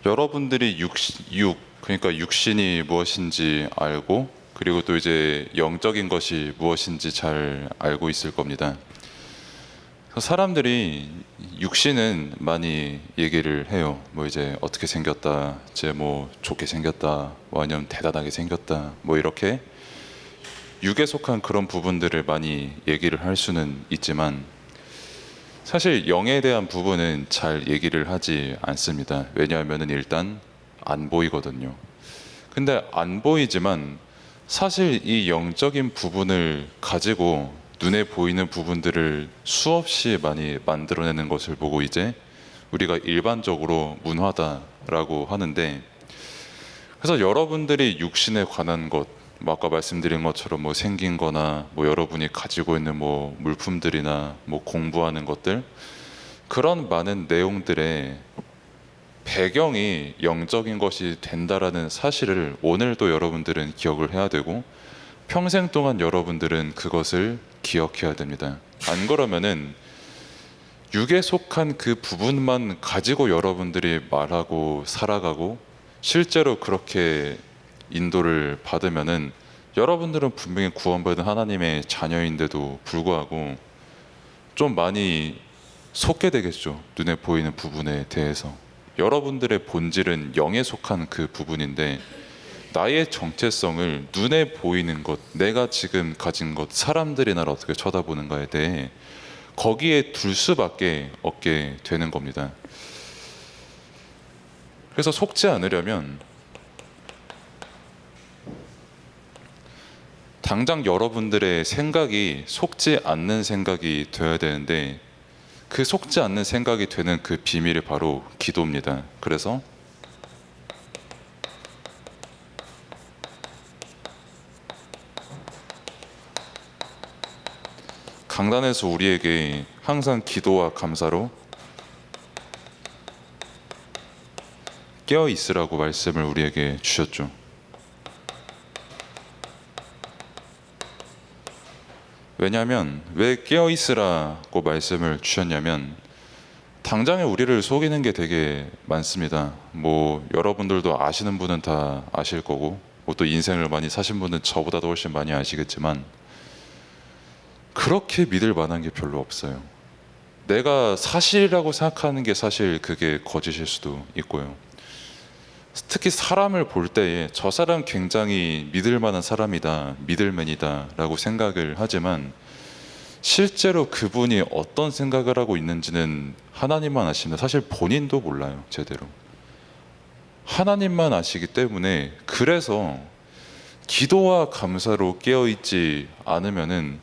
여러분들이 그러니까 육신이 무엇인지 알고, 그리고 또 이제 영적인 것이 무엇인지 잘 알고 있을 겁니다. 그래서 사람들이 육신은 많이 얘기를 해요. 뭐 이제 어떻게 생겼다, 이제 뭐 좋게 생겼다, 뭐 아니면 대단하게 생겼다, 뭐 이렇게 육에 속한 그런 부분들을 많이 얘기를 할 수는 있지만, 사실 영에 대한 부분은 잘 얘기를 하지 않습니다. 왜냐하면은 일단 안 보이거든요. 근데 안 보이지만 사실 이 영적인 부분을 가지고 눈에 보이는 부분들을 수없이 많이 만들어내는 것을 보고 이제 우리가 일반적으로 문화다라고 하는데, 그래서 여러분들이 육신에 관한 것, 뭐 아까 말씀드린 것처럼 뭐 생긴 거나 뭐 여러분이 가지고 있는 뭐 물품들이나 뭐 공부하는 것들, 그런 많은 내용들의 배경이 영적인 것이 된다라는 사실을 오늘도 여러분들은 기억을 해야 되고, 평생 동안 여러분들은 그것을 기억해야 됩니다. 안 그러면은 육에 속한 그 부분만 가지고 여러분들이 말하고 살아가고 실제로 그렇게 인도를 받으면은 여러분들은 분명히 구원받은 하나님의 자녀인데도 불구하고 좀 많이 속게 되겠죠. 눈에 보이는 부분에 대해서. 여러분들의 본질은 영에 속한 그 부분인데, 나의 정체성을 눈에 보이는 것, 내가 지금 가진 것, 사람들이 나를 어떻게 쳐다보는가에 대해 거기에 둘 수밖에 없게 되는 겁니다. 그래서 속지 않으려면 당장 여러분들의 생각이 속지 않는 생각이 되어야 되는데, 그 속지 않는 생각이 되는 그 비밀이 바로 기도입니다. 그래서 강단에서 우리에게 항상 기도와 감사로 깨어 있으라고 말씀을 우리에게 주셨죠. 왜냐하면 왜 깨어 있으라고 말씀을 주셨냐면, 당장에 우리를 속이는 게 되게 많습니다. 뭐 여러분들도 아시는 분은 다 아실 거고, 뭐 또 인생을 많이 사신 분은 저보다도 훨씬 많이 아시겠지만, 그렇게 믿을 만한 게 별로 없어요. 내가 사실이라고 생각하는 게 사실 그게 거짓일 수도 있고요. 특히 사람을 볼 때에 저 사람 굉장히 믿을 만한 사람이다, 믿을만이다 라고 생각을 하지만, 실제로 그분이 어떤 생각을 하고 있는지는 하나님만 아십니다. 사실 본인도 몰라요, 제대로. 하나님만 아시기 때문에, 그래서 기도와 감사로 깨어있지 않으면은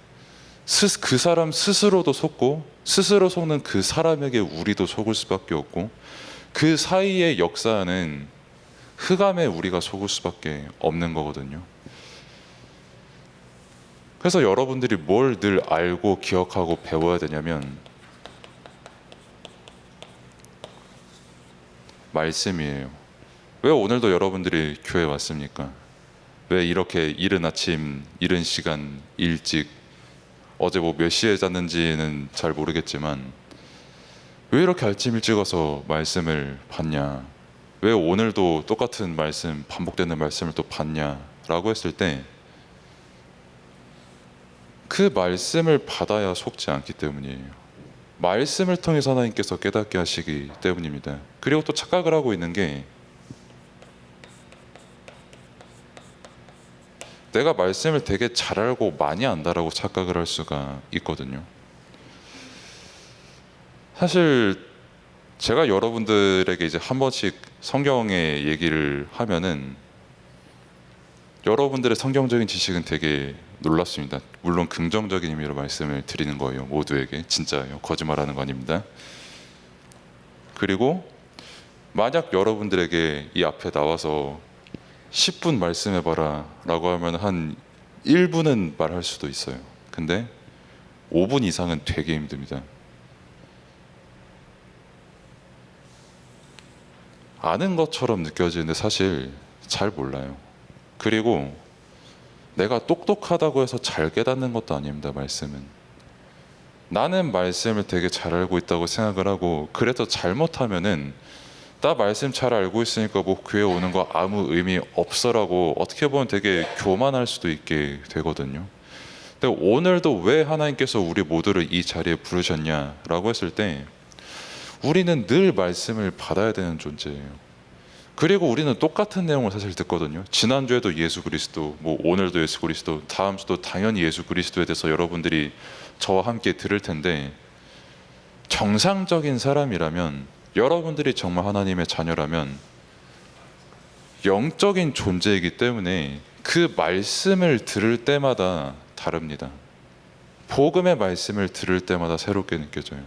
그 사람 스스로도 속고, 스스로 속는 그 사람에게 우리도 속을 수밖에 없고, 그 사이의 역사는 흑암에 우리가 속을 수밖에 없는 거거든요. 그래서 여러분들이 뭘 늘 알고 기억하고 배워야 되냐면 말씀이에요. 왜 오늘도 여러분들이 교회 왔습니까? 왜 이렇게 이른 아침, 이른 시간, 일찍, 어제 뭐 몇 시에 잤는지는 잘 모르겠지만 왜 이렇게 아침 일찍 와서 말씀을 받냐? 왜 오늘도 똑같은 말씀, 반복되는 말씀을 또 받냐라고 했을 때, 그 말씀을 받아야 속지 않기 때문이에요. 말씀을 통해서 하나님께서 깨닫게 하시기 때문입니다. 그리고 또 착각을 하고 있는 게, 내가 말씀을 되게 잘 알고 많이 안다라고 착각을 할 수가 있거든요. 사실 제가 여러분들에게 이제 한 번씩 성경의 얘기를 하면은 여러분들의 성경적인 지식은 되게 놀랍습니다. 물론 긍정적인 의미로 말씀을 드리는 거예요. 모두에게. 진짜예요. 거짓말하는 거 아닙니다. 그리고 만약 여러분들에게 이 앞에 나와서 10분 말씀해봐라 라고 하면 한 1분은 말할 수도 있어요. 근데 5분 이상은 되게 힘듭니다. 아는 것처럼 느껴지는데 사실 잘 몰라요. 그리고 내가 똑똑하다고 해서 잘 깨닫는 것도 아닙니다. 말씀은, 나는 말씀을 되게 잘 알고 있다고 생각을 하고, 그래서 잘못하면은 나 말씀 잘 알고 있으니까 뭐 교회 오는 거 아무 의미 없어라고 어떻게 보면 되게 교만할 수도 있게 되거든요. 근데 오늘도 왜 하나님께서 우리 모두를 이 자리에 부르셨냐라고 했을 때 우리는 늘 말씀을 받아야 되는 존재예요. 그리고 우리는 똑같은 내용을 사실 듣거든요. 지난주에도 예수 그리스도, 뭐 오늘도 예수 그리스도, 다음 주도 당연히 예수 그리스도에 대해서 여러분들이 저와 함께 들을 텐데, 정상적인 사람이라면, 여러분들이 정말 하나님의 자녀라면 영적인 존재이기 때문에 그 말씀을 들을 때마다 다릅니다. 복음의 말씀을 들을 때마다 새롭게 느껴져요.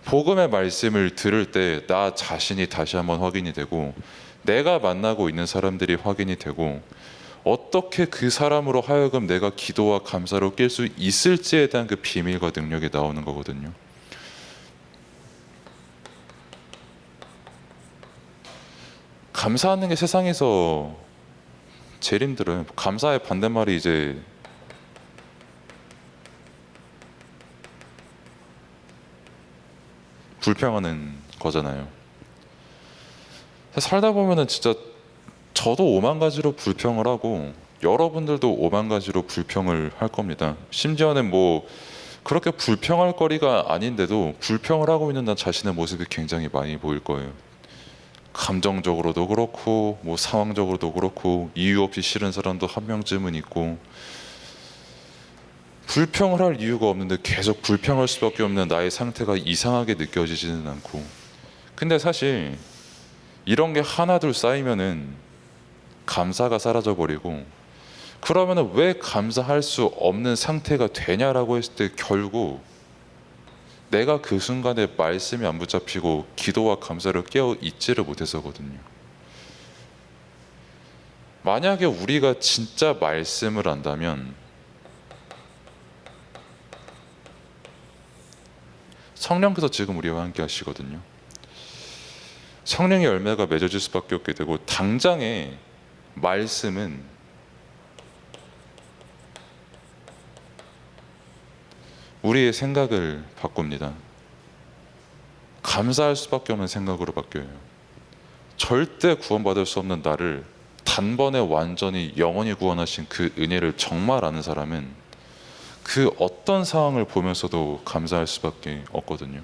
복음의 말씀을 들을 때 나 자신이 다시 한번 확인이 되고, 내가 만나고 있는 사람들이 확인이 되고, 어떻게 그 사람으로 하여금 내가 기도와 감사로 낄 수 있을지에 대한 그 비밀과 능력이 나오는 거거든요. 감사하는 게 세상에서 제일 힘들어요. 감사의 반대말이 이제 불평하는 거잖아요. 살다 보면은 진짜 저도 오만 가지로 불평을 하고 여러분들도 오만 가지로 불평을 할 겁니다. 심지어는 뭐 그렇게 불평할 거리가 아닌데도 불평을 하고 있는 나 자신의 모습이 굉장히 많이 보일 거예요. 감정적으로도 그렇고 뭐 상황적으로도 그렇고 이유 없이 싫은 사람도 한 명쯤은 있고, 불평을 할 이유가 없는데 계속 불평할 수밖에 없는 나의 상태가 이상하게 느껴지지는 않고, 근데 사실 이런 게 하나둘 쌓이면은 감사가 사라져 버리고, 그러면은 왜 감사할 수 없는 상태가 되냐라고 했을 때 결국 내가 그 순간에 말씀이 안 붙잡히고 기도와 감사를 깨어 있지를 못해서거든요. 만약에 우리가 진짜 말씀을 안다면 성령께서 지금 우리와 함께 하시거든요. 성령의 열매가 맺어질 수밖에 없게 되고, 당장의 말씀은 우리의 생각을 바꿉니다. 감사할 수밖에 없는 생각으로 바뀌어요. 절대 구원받을 수 없는 나를 단번에 완전히 영원히 구원하신 그 은혜를 정말 아는 사람은 그 어떤 상황을 보면서도 감사할 수밖에 없거든요.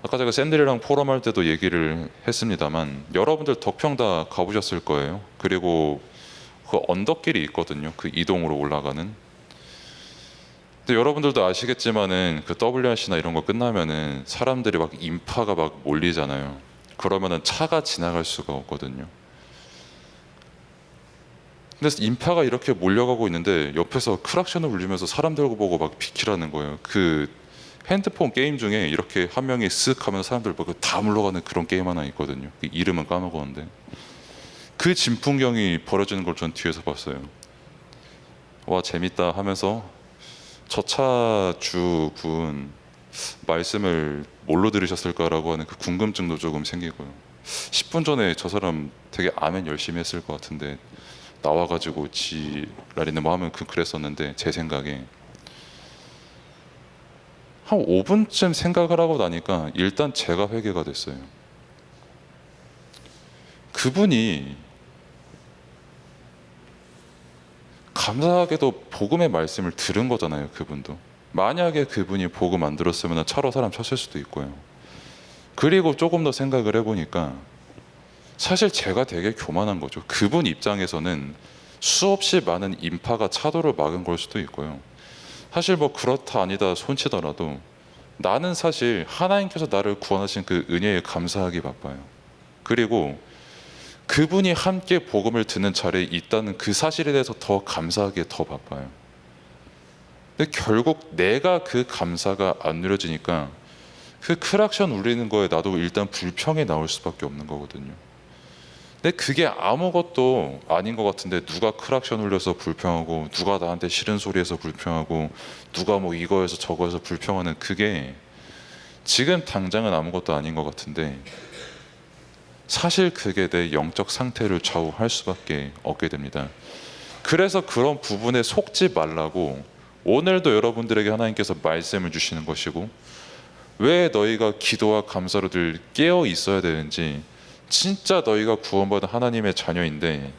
아까 제가 샌들이랑 포럼할 때도 얘기를 했습니다만, 여러분들 덕평 다 가보셨을 거예요. 그리고 그 언덕길이 있거든요. 그 이동으로 올라가는. 근데 여러분들도 아시겠지만은 그 WRC나 이런 거 끝나면은 사람들이 막 인파가 막 몰리잖아요. 그러면은 차가 지나갈 수가 없거든요. 근데 인파가 이렇게 몰려가고 있는데 옆에서 크락션을 울리면서 사람들 보고 막 비키라는 거예요. 그 핸드폰 게임 중에 이렇게 한 명이 쓱 하면 사람들 막 다 물러가는 그런 게임 하나 있거든요. 이름은 까먹었는데 그 진풍경이 벌어지는 걸 전 뒤에서 봤어요. 와 재밌다 하면서 저 차 주분 말씀을 뭘로 들으셨을까라고 하는 그 궁금증도 조금 생기고요. 10분 전에 저 사람 되게 아멘 열심히 했을 것 같은데 나와가지고 지랄이네 뭐 하면 그랬었는데, 제 생각에 한 5분쯤 생각을 하고 나니까 일단 제가 회개가 됐어요. 그분이 감사하게도 복음의 말씀을 들은 거잖아요. 그분도 만약에 그분이 복음 안 들었으면 차로 사람 쳤을 수도 있고요. 그리고 조금 더 생각을 해보니까 사실 제가 되게 교만한 거죠. 그분 입장에서는 수없이 많은 인파가 차도를 막은 걸 수도 있고요. 사실 뭐 그렇다 아니다 손치더라도 나는 사실 하나님께서 나를 구원하신 그 은혜에 감사하기 바빠요. 그리고 그분이 함께 복음을 듣는 자리에 있다는 그 사실에 대해서 더 감사하기에 더 바빠요. 근데 결국 내가 그 감사가 안 누려지니까 그 크락션 울리는 거에 나도 일단 불평이 나올 수밖에 없는 거거든요. 근데 그게 아무것도 아닌 것 같은데 누가 크락션 울려서 불평하고, 누가 나한테 싫은 소리해서 불평하고, 누가 뭐 이거에서 저거에서 불평하는, 그게 지금 당장은 아무것도 아닌 것 같은데 사실 그게 내 영적 상태를 좌우할 수밖에 없게 됩니다. 그래서 그런 부분에 속지 말라고 오늘도 여러분들에게 하나님께서 말씀을 주시는 것이고, 왜 너희가 기도와 감사로 늘 깨어 있어야 되는지, 진짜 너희가 구원받은 하나님의 자녀인데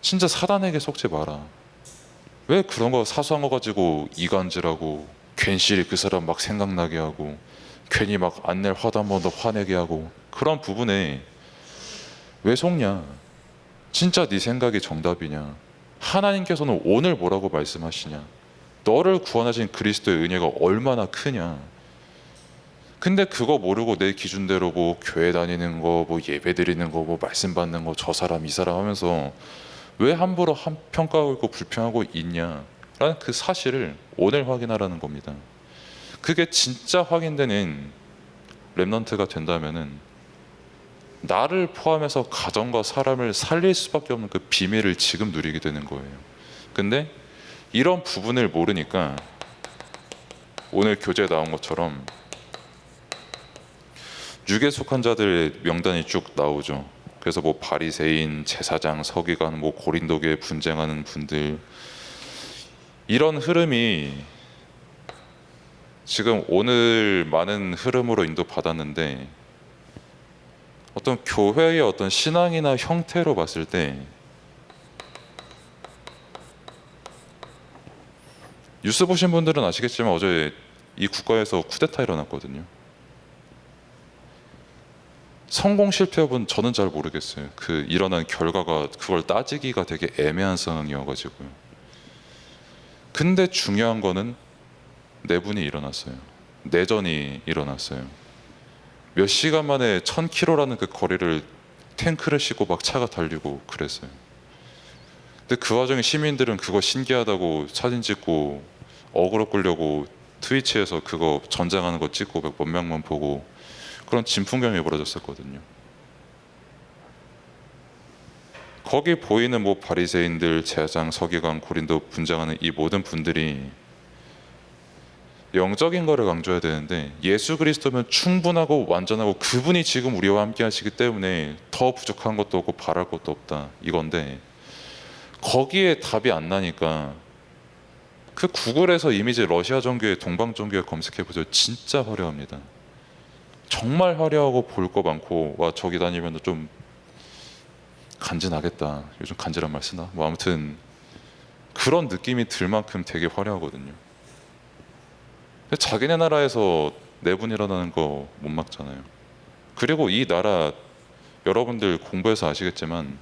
진짜 사단에게 속지 마라. 왜 그런 거 사소한 거 가지고 이간질하고 괜시리 그 사람 막 생각나게 하고 괜히 막 안낼 화도 한 번 더 화내게 하고, 그런 부분에 왜 속냐? 진짜 네 생각이 정답이냐? 하나님께서는 오늘 뭐라고 말씀하시냐? 너를 구원하신 그리스도의 은혜가 얼마나 크냐? 근데 그거 모르고 내 기준대로 뭐 교회 다니는 거, 뭐 예배 드리는 거, 뭐 말씀 받는 거, 저 사람 이 사람 하면서 왜 함부로 평가하고 있고 불평하고 있냐? 라는 그 사실을 오늘 확인하라는 겁니다. 그게 진짜 확인되는 렘넌트가 된다면은 나를 포함해서 가정과 사람을 살릴 수밖에 없는 그 비밀을 지금 누리게 되는 거예요. 근데 이런 부분을 모르니까 오늘 교재에 나온 것처럼 육에 속한 자들의 명단이 쭉 나오죠. 그래서 뭐 바리새인, 제사장, 서기관, 뭐 고린도교에 분쟁하는 분들, 이런 흐름이 지금 오늘 많은 흐름으로 인도받았는데, 어떤 교회의 어떤 신앙이나 형태로 봤을 때 뉴스 보신 분들은 아시겠지만 어제 이 국가에서 쿠데타 일어났거든요. 성공 실패 여부는 저는 잘 모르겠어요. 그 일어난 결과가 그걸 따지기가 되게 애매한 상황이어가지고요. 근데 중요한 거는 내분이 일어났어요. 내전이 일어났어요. 몇 시간 만에 1000km라는 그 거리를 탱크를 싣고 막 차가 달리고 그랬어요. 근데 그 와중에 시민들은 그거 신기하다고 사진 찍고 어그로 끌려고 트위치에서 그거 전쟁하는 거 찍고 몇 명만 보고, 그런 진풍경이 벌어졌었거든요. 거기 보이는 뭐 바리새인들, 제사장, 서기관, 고린도 분쟁하는 이 모든 분들이 영적인 거를 강조해야 되는데, 예수 그리스도면 충분하고 완전하고 그분이 지금 우리와 함께 하시기 때문에 더 부족한 것도 없고 바랄 것도 없다, 이건데 거기에 답이 안 나니까 그 구글에서 이미지 러시아 종교에 동방 종교에 검색해보세요. 진짜 화려합니다. 정말 화려하고 볼 거 많고, 와 저기 다니면 좀 간지나겠다, 요즘 간지란 말 쓰나? 뭐 아무튼 그런 느낌이 들 만큼 되게 화려하거든요. 근데 자기네 나라에서 내분 일어나는 거 못 막잖아요. 그리고 이 나라, 여러분들 공부해서 아시겠지만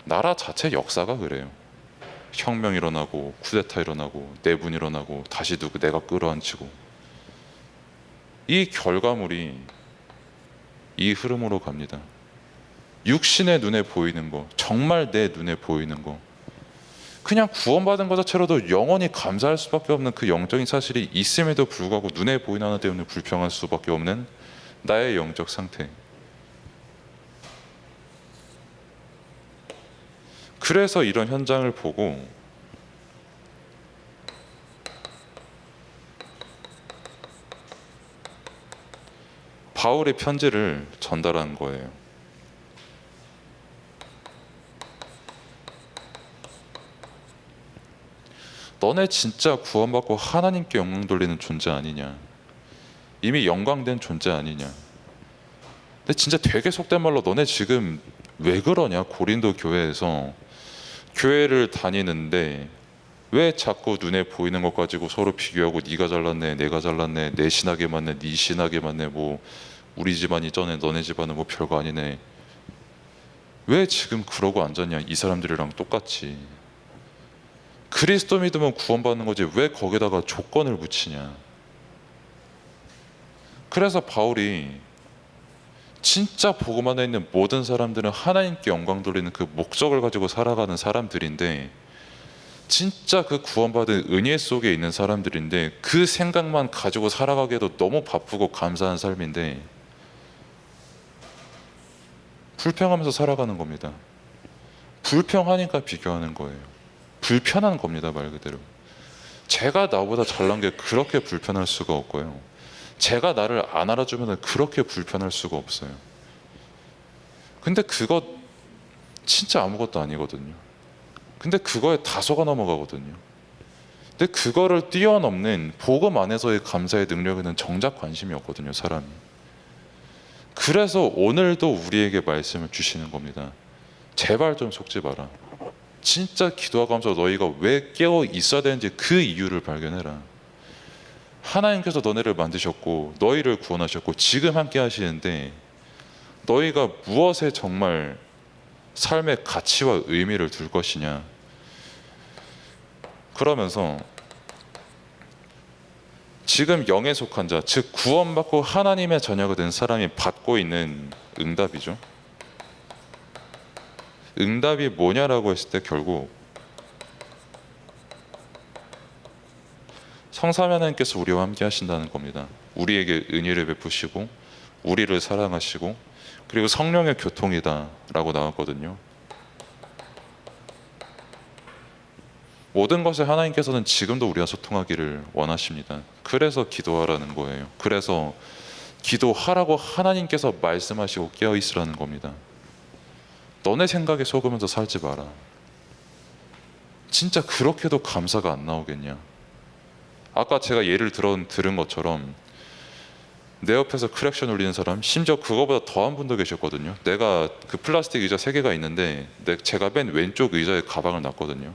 나라 자체 역사가 그래요. 혁명 일어나고 쿠데타 일어나고 내분 일어나고 다시 누구 내가 끌어안치고, 이 결과물이 이 흐름으로 갑니다. 육신의 눈에 보이는 거, 정말 내 눈에 보이는 거, 그냥 구원받은 것 자체로도 영원히 감사할 수밖에 없는 그 영적인 사실이 있음에도 불구하고 눈에 보이는 하나 때문에 불평할 수밖에 없는 나의 영적 상태. 그래서 이런 현장을 보고 바울의 편지를 전달한 거예요. 너네 진짜 구원받고 하나님께 영광 돌리는 존재 아니냐? 이미 영광된 존재 아니냐? 근데 진짜 되게 속된 말로 너네 지금 왜 그러냐? 고린도 교회에서 교회를 다니는데 왜 자꾸 눈에 보이는 것 가지고 서로 비교하고 네가 잘났네, 내가 잘났네, 내 신학에 맞네, 네 신학에 맞네, 뭐 우리 집안이 쩌네, 너네 집안은 뭐 별거 아니네. 왜 지금 그러고 앉았냐? 이 사람들이랑 똑같이. 그리스도 믿으면 구원받는 거지 왜 거기다가 조건을 붙이냐? 그래서 바울이 진짜 복음 안에 있는 모든 사람들은 하나님께 영광 돌리는 그 목적을 가지고 살아가는 사람들인데, 진짜 그 구원받은 은혜 속에 있는 사람들인데 그 생각만 가지고 살아가기에도 너무 바쁘고 감사한 삶인데 불평하면서 살아가는 겁니다. 불평하니까 비교하는 거예요. 불편한 겁니다, 말 그대로. 제가 나보다 잘난 게 그렇게 불편할 수가 없고요, 제가 나를 안 알아주면 그렇게 불편할 수가 없어요. 근데 그거 진짜 아무것도 아니거든요. 근데 그거에 다 속아 넘어가거든요. 근데 그거를 뛰어넘는 복음 안에서의 감사의 능력에는 정작 관심이 없거든요, 사람이. 그래서 오늘도 우리에게 말씀을 주시는 겁니다. 제발 좀 속지 마라. 진짜 기도하고 하면서 너희가 왜 깨어 있어야 되는지 그 이유를 발견해라. 하나님께서 너네를 만드셨고 너희를 구원하셨고 지금 함께 하시는데 너희가 무엇에 정말 삶의 가치와 의미를 둘 것이냐. 그러면서 지금 영에 속한 자, 즉 구원받고 하나님의 자녀가 된 사람이 받고 있는 응답이죠. 응답이 뭐냐라고 했을 때 결국 성삼위 하나님께서 우리와 함께 하신다는 겁니다. 우리에게 은혜를 베푸시고 우리를 사랑하시고 그리고 성령의 교통이다 라고 나왔거든요. 모든 것에 하나님께서는 지금도 우리와 소통하기를 원하십니다. 그래서 기도하라는 거예요. 그래서 기도하라고 하나님께서 말씀하시고 깨어있으라는 겁니다. 너네 생각에 속으면서 살지 마라. 진짜 그렇게도 감사가 안 나오겠냐. 아까 제가 예를 들은 것처럼 내 옆에서 크랙션 울리는 사람, 심지어 그거보다 더한 분도 계셨거든요. 내가 그 플라스틱 의자 3개가 있는데 제가 맨 왼쪽 의자에 가방을 놨거든요.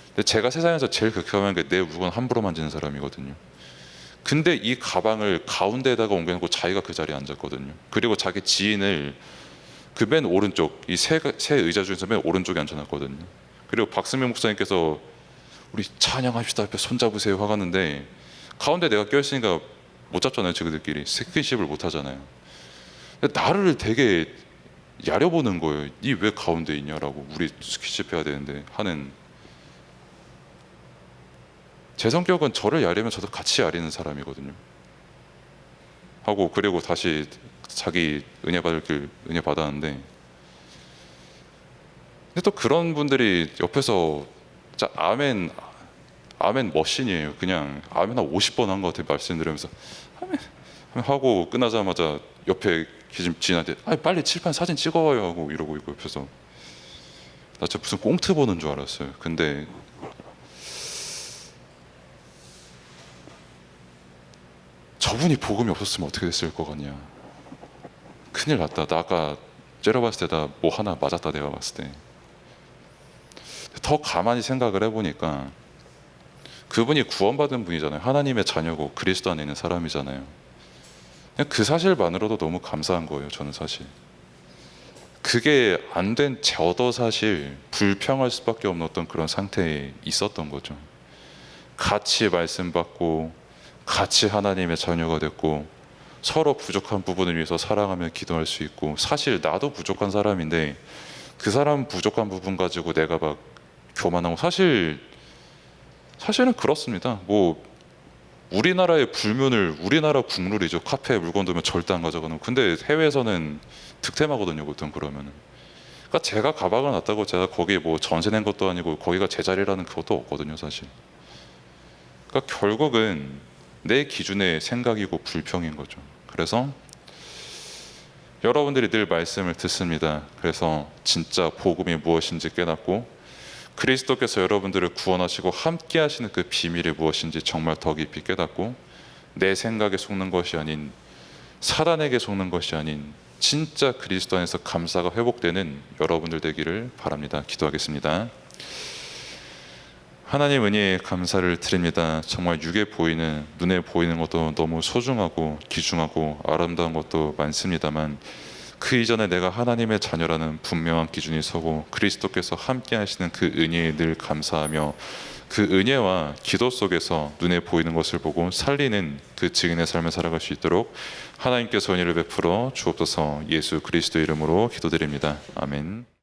근데 제가 세상에서 제일 극혐한 게 내 물건 함부로 만지는 사람이거든요. 근데 이 가방을 가운데에다가 옮겨놓고 자기가 그 자리에 앉았거든요. 그리고 자기 지인을 그 맨 오른쪽, 이 세 의자 중에서 맨 오른쪽에 앉혀놨거든요. 그리고 박승명 목사님께서 우리 찬양합시다 옆에 손잡으세요 하가는데 가운데 내가 껴있으니까 못 잡잖아요. 저희들끼리 스킨십을 못 하잖아요. 나를 되게 야려보는 거예요. 니 왜 가운데 있냐라고. 우리 스킨십 해야 되는데 하는. 제 성격은 저를 야리면 저도 같이 야리는 사람이거든요. 하고 그리고 다시 자기 은혜 받을 길 은혜 받았는데, 근데 또 그런 분들이 옆에서 진짜 아멘 머신이에요. 그냥 아멘 한 50번 한 것 같아요. 말씀드리면서 아멘 하고 끝나자마자 옆에 계신 지인한테 빨리 칠판 사진 찍어와요 하고 이러고 있고 옆에서 나 진짜 무슨 꽁트 보는 줄 알았어요. 근데 저분이 복음이 없었으면 어떻게 됐을 것 같냐. 큰일 났다. 나 아까 째려봤을 때 나 뭐 하나 맞았다. 내가 봤을 때. 더 가만히 생각을 해보니까 그분이 구원받은 분이잖아요. 하나님의 자녀고 그리스도 안에 있는 사람이잖아요. 그냥 그 사실만으로도 너무 감사한 거예요. 저는 사실 그게 안 된 저도 사실 불평할 수밖에 없는 어떤 그런 상태에 있었던 거죠. 같이 말씀 받고 같이 하나님의 자녀가 됐고 서로 부족한 부분을 위해서 사랑하며 기도할 수 있고, 사실 나도 부족한 사람인데 그 사람 부족한 부분 가지고 내가 막 교만하고, 사실은 그렇습니다. 뭐 우리나라의 불문을 우리나라 국룰이죠. 카페에 물건 두면 절대 안 가져가는. 근데 해외에서는 득템하거든요. 보통 그러면은. 그러니까 제가 가방을 놨다고 제가 거기 뭐 전세 낸 것도 아니고 거기가 제 자리라는 그것도 없거든요, 사실. 그러니까 결국은 내 기준의 생각이고 불평인 거죠. 그래서 여러분들이 늘 말씀을 듣습니다. 그래서 진짜 복음이 무엇인지 깨닫고 그리스도께서 여러분들을 구원하시고 함께 하시는 그 비밀이 무엇인지 정말 더 깊이 깨닫고 내 생각에 속는 것이 아닌, 사단에게 속는 것이 아닌 진짜 그리스도 안에서 감사가 회복되는 여러분들 되기를 바랍니다. 기도하겠습니다. 하나님 은혜에 감사를 드립니다. 정말 육에 보이는, 눈에 보이는 것도 너무 소중하고 귀중하고 아름다운 것도 많습니다만 그 이전에 내가 하나님의 자녀라는 분명한 기준이 서고 그리스도께서 함께 하시는 그 은혜에 늘 감사하며 그 은혜와 기도 속에서 눈에 보이는 것을 보고 살리는 그 증인의 삶을 살아갈 수 있도록 하나님께서 은혜를 베풀어 주옵소서. 예수 그리스도 이름으로 기도드립니다. 아멘.